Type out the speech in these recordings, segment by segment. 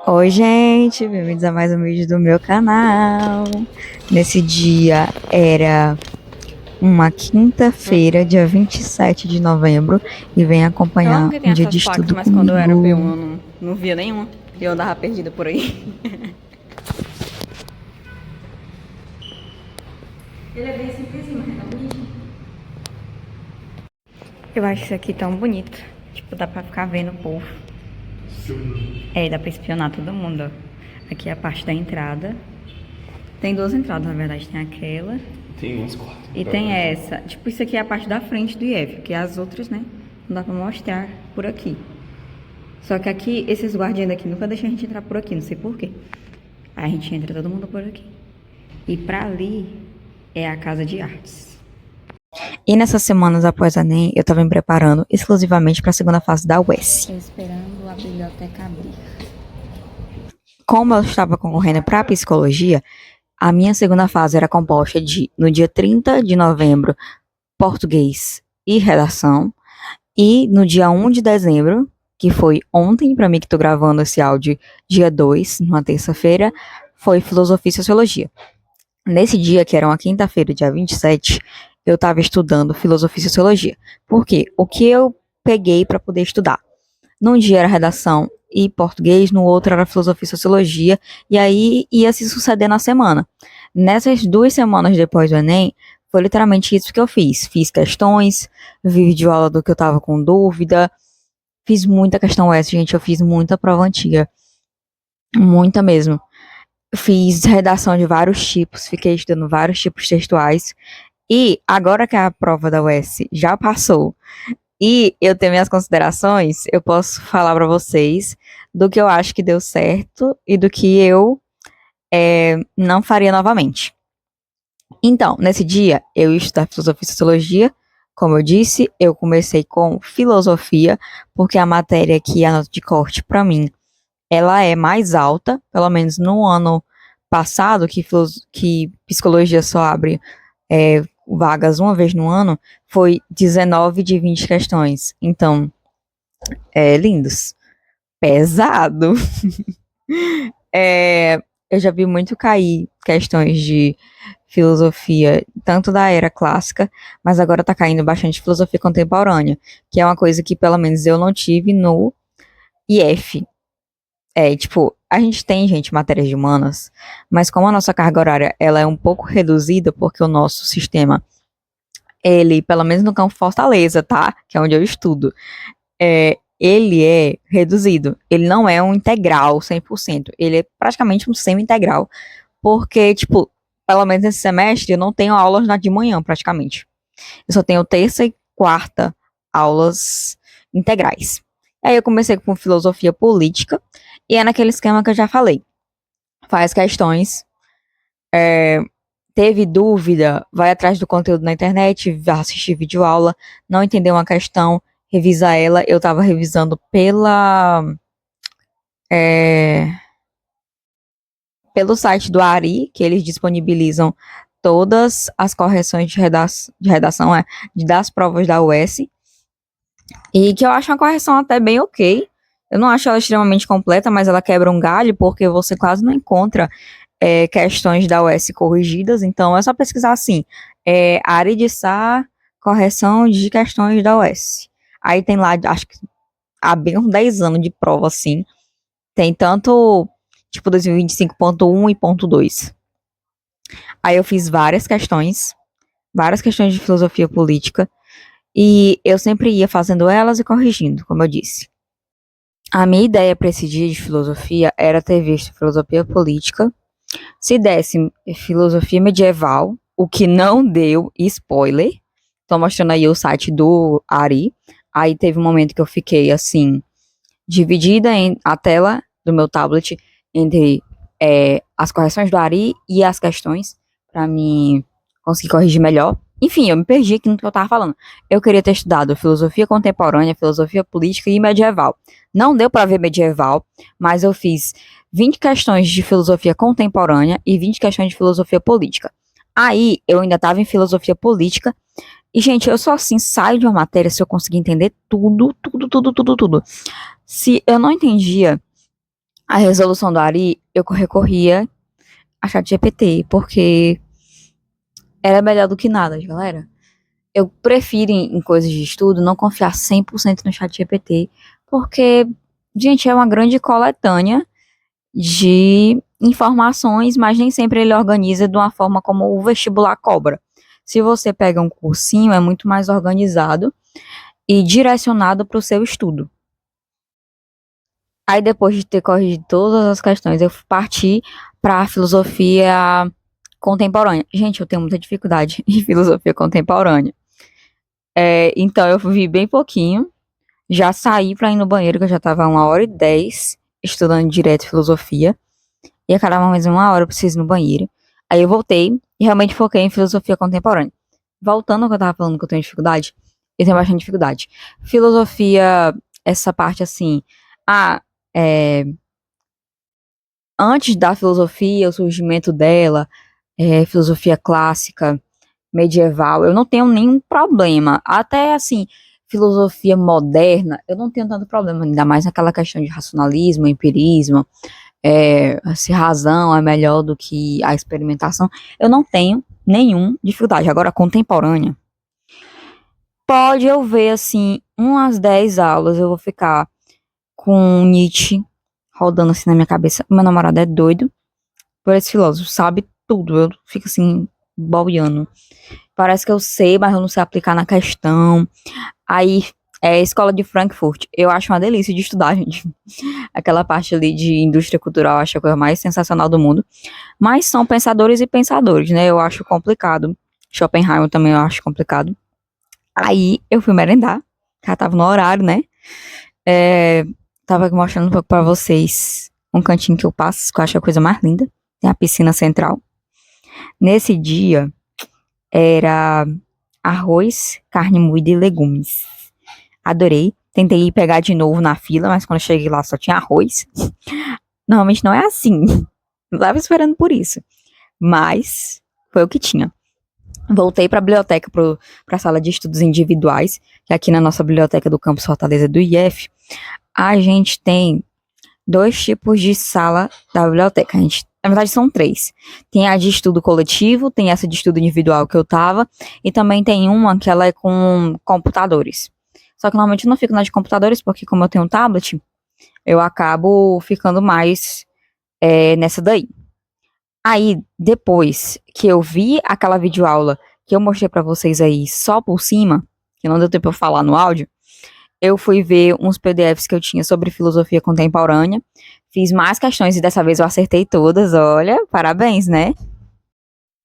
Oi, gente, bem-vindos a mais um vídeo do meu canal. Nesse dia era uma quinta-feira, dia 27 de novembro, e vem Eu amo acompanhar que tem um dia de essas placas, estudo mas quando eu era P1 comigo. eu não via nenhuma. E eu andava perdida por aí. Ele é bem simplesinho, mas é tão bonitinho. Eu acho isso aqui tão bonito. Tipo, dá pra ficar vendo o povo. É, dá pra espionar todo mundo, ó. Aqui é a parte da entrada. Tem duas entradas, na verdade. Tem aquela Tem uns quatro. e tem essa. Tipo, isso aqui é a parte da frente do IF, porque as outras, né, não dá pra mostrar por aqui. Só que aqui, esses guardiões daqui nunca deixam a gente entrar por aqui, não sei porquê. Aí a gente entra todo mundo por aqui. E pra ali é a casa de artes. E nessas semanas após a ENEM, eu estava me preparando exclusivamente para a segunda fase da UES. Esperando a biblioteca abrir. Como eu estava concorrendo para psicologia, a minha segunda fase era composta de, no dia 30 de novembro, português e redação, e no dia 1 de dezembro, que foi ontem, para mim que estou gravando esse áudio, dia 2, numa terça-feira, foi filosofia e sociologia. Nesse dia, que era uma quinta-feira, dia 27, eu estava estudando filosofia e sociologia. Por quê? O que eu peguei para poder estudar? Num dia era redação e português, no outro era filosofia e sociologia, e aí ia se suceder na semana. Nessas 2 semanas depois do Enem, foi literalmente isso que eu fiz. Fiz questões, vi vídeo aula do que eu tava com dúvida, fiz muita questão essa, gente, eu fiz muita prova antiga, muita mesmo. Fiz redação de vários tipos, fiquei estudando vários tipos textuais, e agora que a prova da UES já passou, e eu tenho minhas considerações, eu posso falar para vocês do que eu acho que deu certo e do que eu não faria novamente. Então, nesse dia, eu ia estudar filosofia e sociologia. Como eu disse, eu comecei com filosofia, porque a matéria que a nota de corte, para mim, ela é mais alta, pelo menos no ano passado, que psicologia só abre vagas uma vez no ano, foi 19 de 20 questões. Então, lindos. Pesado. Eu já vi muito cair questões de filosofia, tanto da era clássica, mas agora tá caindo bastante filosofia contemporânea, que é uma coisa que pelo menos eu não tive no IF. Tipo, a gente tem, gente, matérias de humanas, mas como a nossa carga horária ela é um pouco reduzida, porque o nosso sistema, ele, pelo menos no campo Fortaleza, tá? Que é onde eu estudo, ele é reduzido. Ele não é um integral 100%. Ele é praticamente um semi-integral. Porque, tipo, pelo menos esse semestre eu não tenho aulas de manhã, praticamente. Eu só tenho terça e quarta aulas integrais. Aí eu comecei com filosofia política. E é naquele esquema que eu já falei. Faz questões. Teve dúvida, vai atrás do conteúdo na internet, vai assistir videoaula, não entendeu uma questão, revisa ela. Eu tava revisando pelo site do Ari, que eles disponibilizam todas as correções de redação das provas da UES, e que eu acho uma correção até bem ok. Eu não acho ela extremamente completa, mas ela quebra um galho, porque você quase não encontra questões da UES corrigidas, então é só pesquisar assim, Ari de Sá, correção de questões da UES. Aí tem lá, acho que há bem uns 10 anos de prova, assim, tem tanto, tipo, 2025.1 e ponto 2. Aí eu fiz várias questões de filosofia política, e eu sempre ia fazendo elas e corrigindo, como eu disse. A minha ideia para esse dia de filosofia era ter visto filosofia política, se desse filosofia medieval, o que não deu, spoiler. Tô mostrando aí o site do Ari. Aí teve um momento que eu fiquei assim, dividida em a tela do meu tablet entre as correções do Ari e as questões, para mim conseguir corrigir melhor. Enfim, eu me perdi aqui no que eu tava falando. Eu queria ter estudado filosofia contemporânea, filosofia política e medieval. Não deu para ver medieval, mas eu fiz 20 questões de filosofia contemporânea e 20 questões de filosofia política. Aí eu ainda tava em filosofia política. E, gente, eu só assim saio de uma matéria se eu conseguir entender tudo, tudo, tudo, tudo, tudo. Se eu não entendia a resolução do Ari, eu recorria a ChatGPT, porque era melhor do que nada, galera. Eu prefiro, em coisas de estudo, não confiar 100% no ChatGPT, porque, gente, é uma grande coletânea de informações, mas nem sempre ele organiza de uma forma como o vestibular cobra. Se você pega um cursinho, é muito mais organizado e direcionado para o seu estudo. Aí, depois de ter corrigido todas as questões, eu parti para a filosofia contemporânea. Gente, eu tenho muita dificuldade em filosofia contemporânea. Então, eu vi bem pouquinho. Já saí para ir no banheiro, que eu já estava 1h10 estudando direto filosofia. E a cada mais 1 hora eu preciso ir no banheiro. Aí eu voltei e realmente foquei em filosofia contemporânea. Voltando ao que eu tava falando que eu tenho dificuldade, eu tenho bastante dificuldade. Filosofia, essa parte assim, ah, é, antes da filosofia, o surgimento dela, filosofia clássica, medieval, eu não tenho nenhum problema. Até assim, filosofia moderna, eu não tenho tanto problema, ainda mais naquela questão de racionalismo, empirismo, se razão é melhor do que a experimentação, eu não tenho nenhuma dificuldade. Agora, contemporânea, pode eu ver, assim, umas 10 aulas, eu vou ficar com Nietzsche rodando assim na minha cabeça. Meu namorado é doido por esse filósofo, sabe tudo. Eu fico assim, boiando. Parece que eu sei, mas eu não sei aplicar na questão. Aí, escola de Frankfurt. Eu acho uma delícia de estudar, gente. Aquela parte ali de indústria cultural, eu acho a coisa mais sensacional do mundo. Mas são pensadores e pensadores, né? Eu acho complicado. Schopenhauer também eu acho complicado. Aí eu fui merendar. Já tava no horário, né? Tava mostrando um pouco pra vocês um cantinho que eu passo, que eu acho a coisa mais linda. Tem a piscina central. Nesse dia, era arroz, carne moída e legumes. Adorei. Tentei pegar de novo na fila, mas quando eu cheguei lá só tinha arroz. Normalmente não é assim. Não tava esperando por isso. Mas foi o que tinha. Voltei para a biblioteca, para a sala de estudos individuais, que aqui na nossa biblioteca do campus Fortaleza do IF, a gente tem 2 tipos de sala da biblioteca. Na verdade, são 3. Tem a de estudo coletivo, tem essa de estudo individual que eu tava, e também tem uma que ela é com computadores. Só que normalmente eu não fico na de computadores, porque como eu tenho um tablet, eu acabo ficando mais nessa daí. Aí, depois que eu vi aquela videoaula que eu mostrei pra vocês aí só por cima, que não deu tempo eu falar no áudio, eu fui ver uns PDFs que eu tinha sobre filosofia contemporânea, fiz mais questões e dessa vez eu acertei todas, olha, parabéns, né?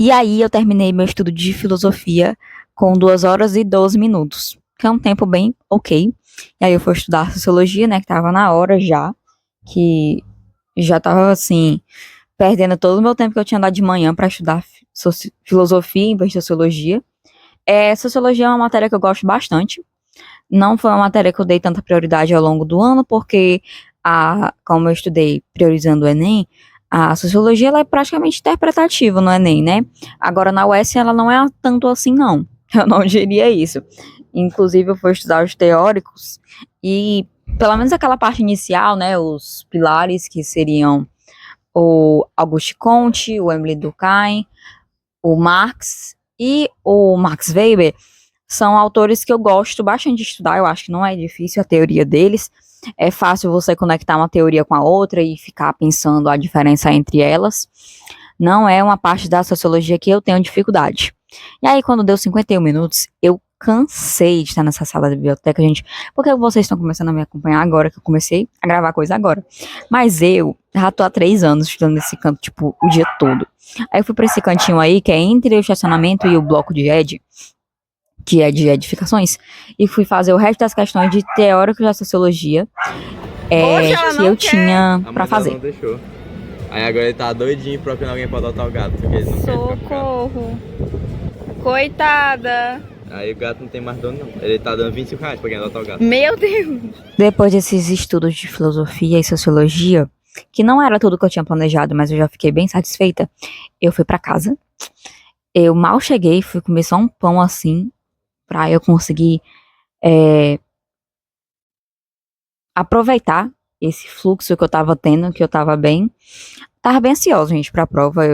E aí eu terminei meu estudo de filosofia com 2h e 12 minutos, que é um tempo bem ok. E aí eu fui estudar sociologia, né, que tava na hora já, que já tava assim, perdendo todo o meu tempo que eu tinha dado de manhã para estudar filosofia em vez de sociologia. Sociologia é uma matéria que eu gosto bastante. Não foi uma matéria que eu dei tanta prioridade ao longo do ano, porque, como eu estudei priorizando o Enem, a sociologia ela é praticamente interpretativa no Enem, né? Agora, na UES, ela não é tanto assim, não. Eu não diria isso. Inclusive, eu fui estudar os teóricos e, pelo menos aquela parte inicial, né, os pilares, que seriam o Auguste Comte, o Emile Durkheim, o Marx e o Max Weber, são autores que eu gosto bastante de estudar. Eu acho que não é difícil a teoria deles. É fácil você conectar uma teoria com a outra e ficar pensando a diferença entre elas. Não é uma parte da sociologia que eu tenho dificuldade. E aí, quando deu 51 minutos, eu cansei de estar nessa sala de biblioteca, gente, porque vocês estão começando a me acompanhar agora, que eu comecei a gravar coisa agora. Mas eu já tô há 3 anos estudando nesse canto, tipo, o dia todo. Aí eu fui pra esse cantinho aí, que é entre o estacionamento e o bloco de Ed, que é de edificações, e fui fazer o resto das questões de teórico da sociologia que eu tinha pra fazer. Não deixou. Aí agora ele tá doidinho procurando alguém pra adotar o gato, porque ele não Socorro! Coitada! Aí o gato não tem mais dono, não. Ele tá dando R$ 25 pra quem adotar o gato. Meu Deus! Depois desses estudos de filosofia e sociologia, que não era tudo que eu tinha planejado, mas eu já fiquei bem satisfeita, eu fui pra casa. Eu mal cheguei, fui comer só um pão assim, pra eu conseguir aproveitar esse fluxo que eu tava tendo, que eu tava bem ansiosa, gente, pra prova.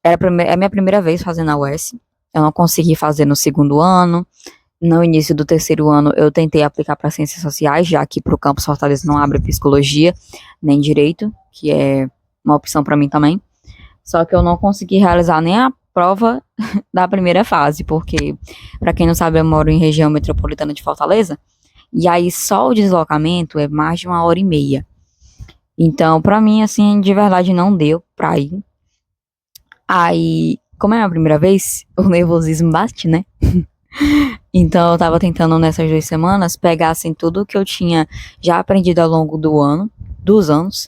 É a minha primeira vez fazendo a UES. Eu não consegui fazer no segundo ano. No início do terceiro ano, eu tentei aplicar para ciências sociais, já que pro campus Fortaleza não abre psicologia, nem direito, que é uma opção para mim também. Só que eu não consegui realizar nem a prova da primeira fase, porque, para quem não sabe, eu moro em região metropolitana de Fortaleza, e aí só o deslocamento é mais de 1h30. Então, pra mim, assim, de verdade não deu pra ir. Aí, como é a primeira vez, o nervosismo bate, né? Então, eu tava tentando nessas 2 semanas pegar, assim, tudo que eu tinha já aprendido ao longo dos anos,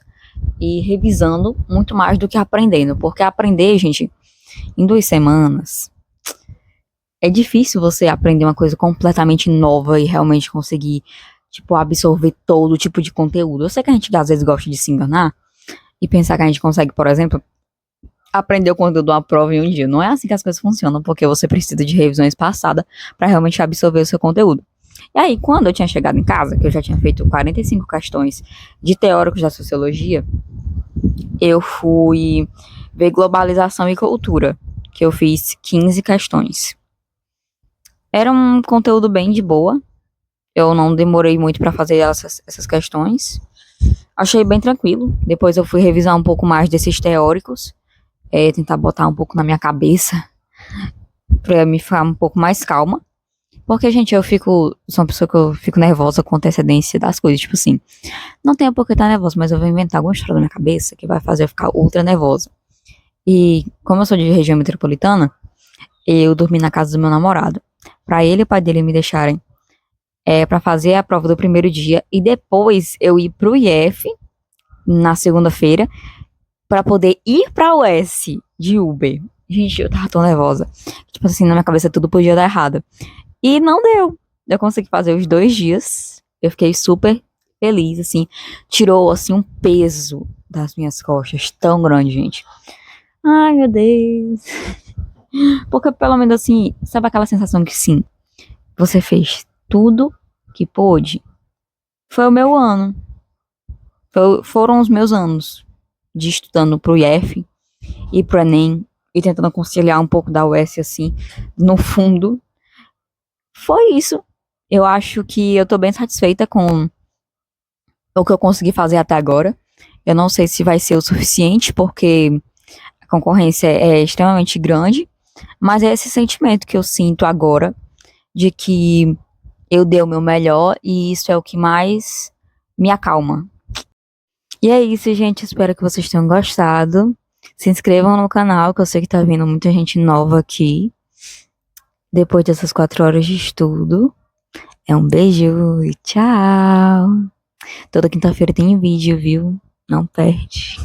e revisando muito mais do que aprendendo. Porque aprender, gente, em 2 semanas, é difícil você aprender uma coisa completamente nova e realmente conseguir, tipo, absorver todo tipo de conteúdo. Eu sei que a gente às vezes gosta de se enganar e pensar que a gente consegue, por exemplo, aprender o conteúdo de uma prova em um dia. Não é assim que as coisas funcionam, porque você precisa de revisões passadas para realmente absorver o seu conteúdo. E aí, quando eu tinha chegado em casa, que eu já tinha feito 45 questões de teóricos da sociologia, eu fui ver globalização e cultura, que eu fiz 15 questões. Era um conteúdo bem de boa. Eu não demorei muito para fazer essas questões. Achei bem tranquilo. Depois eu fui revisar um pouco mais desses teóricos, tentar botar um pouco na minha cabeça pra me ficar um pouco mais calma. Porque, gente, sou uma pessoa que eu fico nervosa com antecedência das coisas. Tipo assim, não tenho por que estar nervosa, mas eu vou inventar alguma história na minha cabeça que vai fazer eu ficar ultra nervosa. E como eu sou de região metropolitana, eu dormi na casa do meu namorado. Pra ele e o pai dele me deixarem pra fazer a prova do primeiro dia. E depois eu ir pro IF na segunda-feira pra poder ir pra UES de Uber. Gente, eu tava tão nervosa. Tipo assim, na minha cabeça tudo podia dar errado. E não deu. Eu consegui fazer os 2 dias. Eu fiquei super feliz, assim. Tirou, assim, um peso das minhas costas tão grande, gente. Ai, meu Deus. Porque pelo menos assim, sabe aquela sensação que sim, você fez tudo que pôde? Foi o meu ano. Foram os meus anos de estudando pro IF e pro Enem e tentando conciliar um pouco da UES, assim, no fundo. Foi isso. Eu acho que eu tô bem satisfeita com o que eu consegui fazer até agora. Eu não sei se vai ser o suficiente, porque a concorrência é extremamente grande, mas é esse sentimento que eu sinto agora de que eu dei o meu melhor e isso é o que mais me acalma. E é isso, gente. Espero que vocês tenham gostado. Se inscrevam no canal, que eu sei que tá vindo muita gente nova aqui. Depois dessas 4 horas de estudo. Um beijo e tchau. Toda quinta-feira tem vídeo, viu? Não perde.